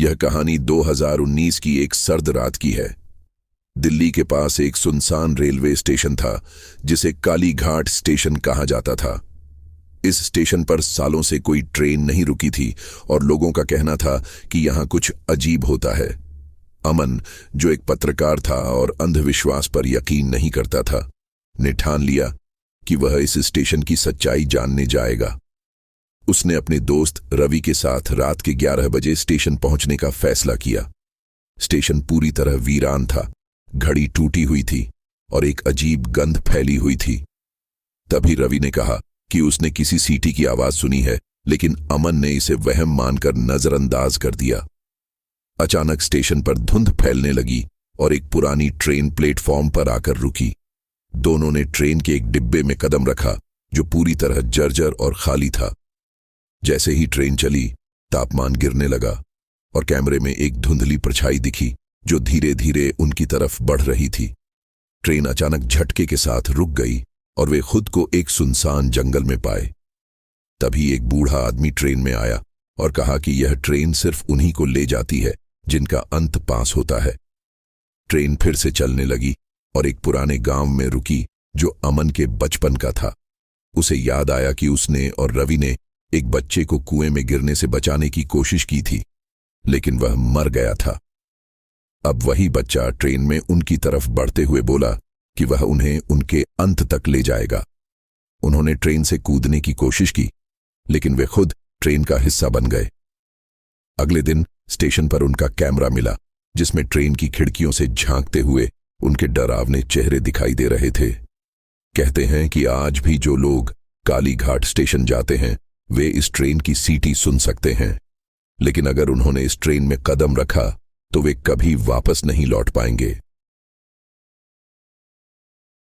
यह कहानी 2019 की एक सर्द रात की है। दिल्ली के पास एक सुनसान रेलवे स्टेशन था जिसे काली घाट स्टेशन कहा जाता था। इस स्टेशन पर सालों से कोई ट्रेन नहीं रुकी थी और लोगों का कहना था कि यहां कुछ अजीब होता है। अमन, जो एक पत्रकार था और अंधविश्वास पर यकीन नहीं करता था, ने ठान लिया कि वह इस स्टेशन की सच्चाई जानने जाएगा। उसने अपने दोस्त रवि के साथ रात के 11 बजे स्टेशन पहुंचने का फैसला किया। स्टेशन पूरी तरह वीरान था, घड़ी टूटी हुई थी और एक अजीब गंध फैली हुई थी। तभी रवि ने कहा कि उसने किसी सीटी की आवाज सुनी है, लेकिन अमन ने इसे वहम मानकर नजरअंदाज कर दिया। अचानक स्टेशन पर धुंध फैलने लगी और एक पुरानी ट्रेन प्लेटफॉर्म पर आकर रुकी। दोनों ने ट्रेन के एक डिब्बे में कदम रखा जो पूरी तरह जर्जर और खाली था। जैसे ही ट्रेन चली, तापमान गिरने लगा और कैमरे में एक धुंधली परछाई दिखी जो धीरे धीरे उनकी तरफ बढ़ रही थी। ट्रेन अचानक झटके के साथ रुक गई और वे खुद को एक सुनसान जंगल में पाए। तभी एक बूढ़ा आदमी ट्रेन में आया और कहा कि यह ट्रेन सिर्फ उन्हीं को ले जाती है जिनका अंत पास होता है। ट्रेन फिर से चलने लगी और एक पुराने गांव में रुकी जो अमन के बचपन का था। उसे याद आया कि उसने और रवि ने एक बच्चे को कुएं में गिरने से बचाने की कोशिश की थी, लेकिन वह मर गया था। अब वही बच्चा ट्रेन में उनकी तरफ बढ़ते हुए बोला कि वह उन्हें उनके अंत तक ले जाएगा। उन्होंने ट्रेन से कूदने की कोशिश की, लेकिन वे खुद ट्रेन का हिस्सा बन गए। अगले दिन स्टेशन पर उनका कैमरा मिला जिसमें ट्रेन की खिड़कियों से झांकते हुए उनके डरावने चेहरे दिखाई दे रहे थे। कहते हैं कि आज भी जो लोग काली घाट स्टेशन जाते हैं वे इस ट्रेन की सीटी सुन सकते हैं, लेकिन अगर उन्होंने इस ट्रेन में कदम रखा तो वे कभी वापस नहीं लौट पाएंगे।